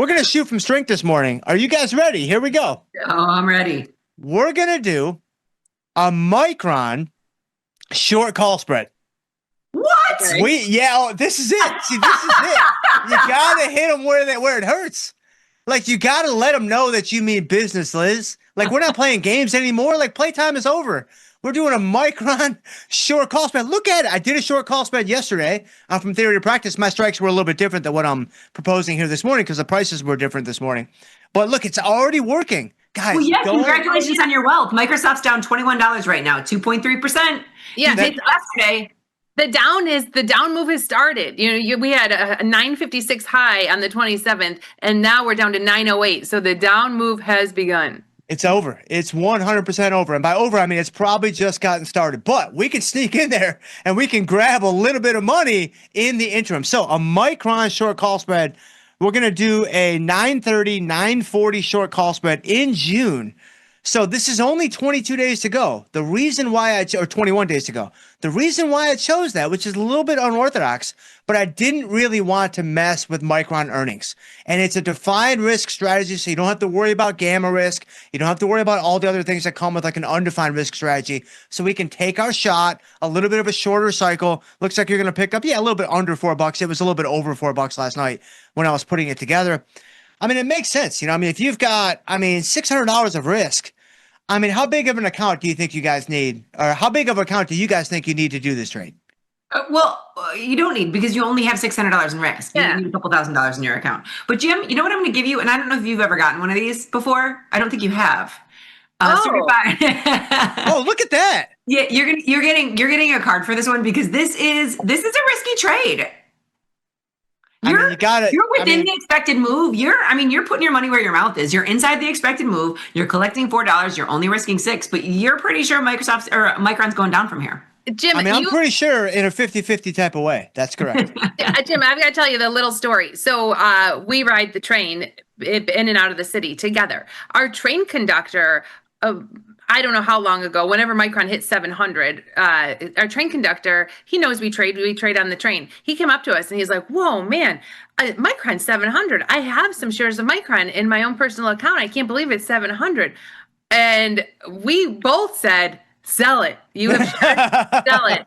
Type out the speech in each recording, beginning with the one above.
We're going to shoot from strength this morning. Are you guys ready? Here we go. Oh, I'm ready. We're going to do a Micron short call spread. What? Okay. This is it. See, this is it. You got to hit them where it hurts. Like, you got to let them know that you mean business, Liz. Like, we're not playing games anymore. Like, playtime is over. We're doing a Micron short call spread. Look at it. I did a short call spread yesterday. From theory to practice. My strikes were a little bit different than what I'm proposing here this morning because the prices were different this morning. But look, it's already working. Guys, well, yeah, congratulations on your wealth. Microsoft's down $21 right now, 2.3%. Yeah, yesterday. The down move has started. We had a 956 high on the 27th, and now we're down to 908. So the down move has begun. It's over. It's 100% over. And by over, I mean it's probably just gotten started. But we can sneak in there and we can grab a little bit of money in the interim. So a Micron short call spread. We're going to do a 930, 940 short call spread in June. So this is only 22 days to go. The reason why or 21 days to go. The reason why I chose that, which is a little bit unorthodox, but I didn't really want to mess with Micron earnings. And it's a defined risk strategy, so you don't have to worry about gamma risk. You don't have to worry about all the other things that come with like an undefined risk strategy. So we can take our shot, a little bit of a shorter cycle. Looks like you're going to pick up, a little bit under $4. It was a little bit over $4 last night when I was putting it together. I mean, it makes sense. If you've got, $600 of risk, how big of an account do you think you guys need? Or how big of an account do you guys think you need to do this trade? You don't need, because you only have $600 in risk. Yeah. You need a couple $1,000s in your account. But Jim, you know what I'm going to give you? And I don't know if you've ever gotten one of these before. I don't think you have. Oh, look at that. Yeah, you're getting a card for this one because this is a risky trade. You're within the expected move. You're putting your money where your mouth is. You're inside the expected move. You're collecting $4. You're only risking $6, but you're pretty sure Micron's going down from here. Jim, I'm pretty sure in a 50-50 type of way. That's correct. Jim, I've got to tell you the little story. So we ride the train in and out of the city together. Our train conductor, I don't know how long ago, whenever Micron hit 700, our train conductor, he knows we trade on the train. He came up to us and he's like, whoa, man, Micron 700. I have some shares of Micron in my own personal account. I can't believe it's 700. And we both said, sell it. You have shares, sell it.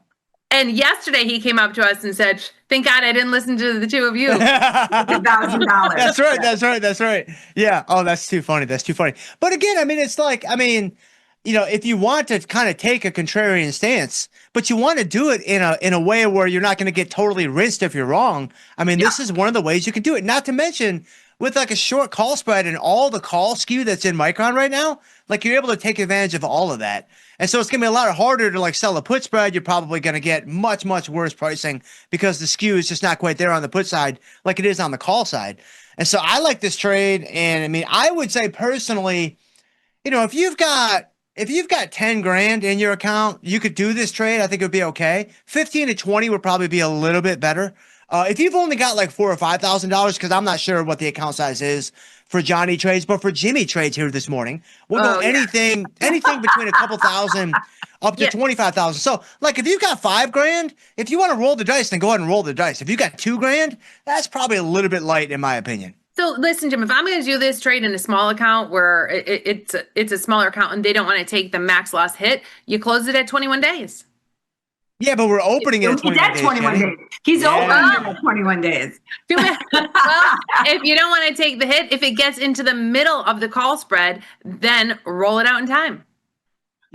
And yesterday he came up to us and said, thank God I didn't listen to the two of you. $1,000. That's right. Yeah. Oh, that's too funny. But again, it's like, if you want to kind of take a contrarian stance, but you want to do it in a way where you're not going to get totally rinsed if you're wrong. This is one of the ways you can do it. Not to mention with like a short call spread and all the call skew that's in Micron right now, like you're able to take advantage of all of that. And so it's going to be a lot harder to like sell a put spread. You're probably going to get much, much worse pricing because the skew is just not quite there on the put side like it is on the call side. And so I like this trade. And I would say personally, if you've got 10 grand in your account, you could do this trade. I think it would be okay. 15 to 20 would probably be a little bit better. If you've only got like $4,000 or $5,000, because I'm not sure what the account size is for Johnny trades, but for Jimmy trades here this morning, we'll go anything between a couple thousand up to 25,000. So like if you've got 5 grand, if you want to roll the dice, then go ahead and roll the dice. If you got 2 grand, that's probably a little bit light in my opinion. So listen, Jim, if I'm going to do this trade in a small account where it's a smaller account and they don't want to take the max loss hit, you close it at 21 days. Yeah, but we're opening it at 21 days. He's opening it at 21 days. Well, if you don't want to take the hit, if it gets into the middle of the call spread, then roll it out in time.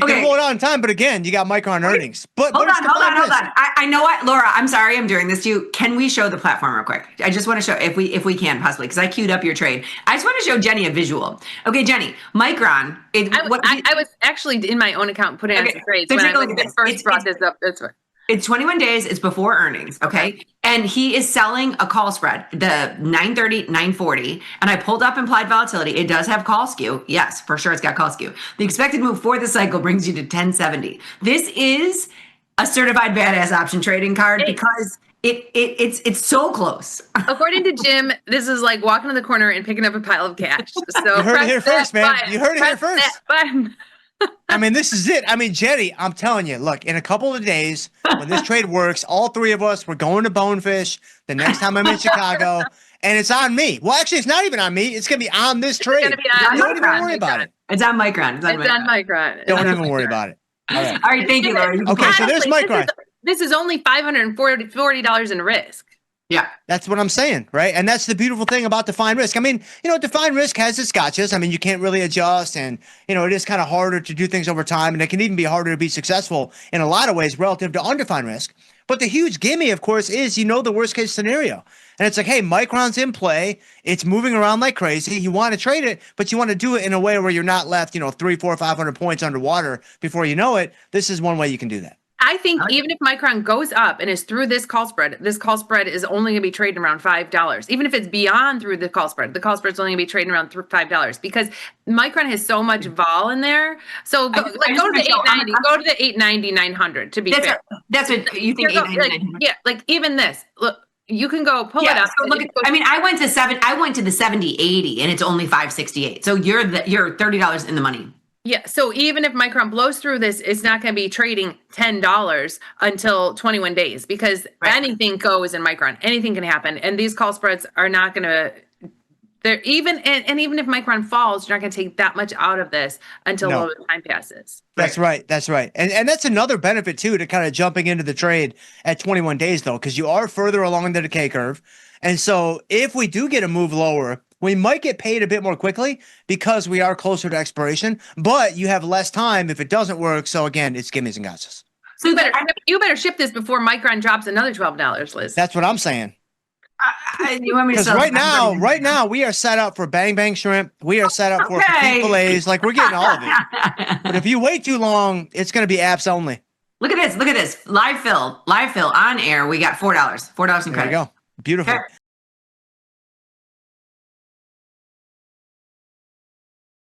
You can roll it out in time, but again, you got Micron earnings. But hold on. I know what, Laura, I'm sorry I'm doing this to you. Can we show the platform real quick? I just want to show, if we can possibly, because I queued up your trade. I just want to show Jenny a visual. Okay, Jenny, Micron. I was actually in my own account putting on some trades when I first brought this up. That's right. It's 21 days. It's before earnings. Okay. And he is selling a call spread, the 930, 940. And I pulled up implied volatility. It does have call skew. Yes, for sure. It's got call skew. The expected move for the cycle brings you to 1070. This is a certified badass option trading card because it's so close. According to Jim, this is like walking to the corner and picking up a pile of cash. So you heard it here first, man. You heard it here first. This is it. Jenny, I'm telling you, look, in a couple of days, when this trade works, all 3 of us, we're going to Bonefish the next time I'm in Chicago, and it's on me. Well, actually, it's not even on me. It's going to be on this trade. gonna be on Don't even Micron. worry about it. It's on Micron. It's on Micron. Don't even worry about it. All right. All right, thank you, Laura. Okay, so there's Micron. This is only $540 in risk. Yeah. That's what I'm saying, right? And that's the beautiful thing about defined risk. I mean, defined risk has its gotchas. I mean, you can't really adjust, and it is kind of harder to do things over time, and it can even be harder to be successful in a lot of ways relative to undefined risk. But the huge gimme, of course, is the worst case scenario. And it's like, hey, Micron's in play. It's moving around like crazy. You want to trade it, but you want to do it in a way where you're not left, 300, 400, 500 points underwater before you know it. This is one way you can do that. I think even if Micron goes up and is through this call spread is only going to be trading around $5. Even if it's beyond through the call spread is only going to be trading around $5 because Micron has so much vol in there. So go to the 890, go to the 890, 900 to be fair. That's what you think. 890, yeah, like even this. Look, you can go pull it up. So look, I went to the 7080 and it's only 568. So you're $30 in the money. Yeah, so even if Micron blows through this, it's not going to be trading $10 until 21 days because anything goes in Micron. Anything can happen. And these call spreads are not going to, they're even, and even if Micron falls, you're not going to take that much out of this until a little time passes. That's right. That's right. And that's another benefit too, to kind of jumping into the trade at 21 days though, because you are further along in the decay curve. And so if we do get a move lower, we might get paid a bit more quickly because we are closer to expiration, but you have less time if it doesn't work. So again, it's gimmies and gotchas. So you better ship this before Micron drops another $12, Liz. That's what I'm saying. You want me to Because right now we are set up for bang bang shrimp. We are set up for petite fillets. Like we're getting all of it. But if you wait too long, it's going to be apps only. Look at this. Live fill on air. We got $4 in credit. There you go. Beautiful. Okay.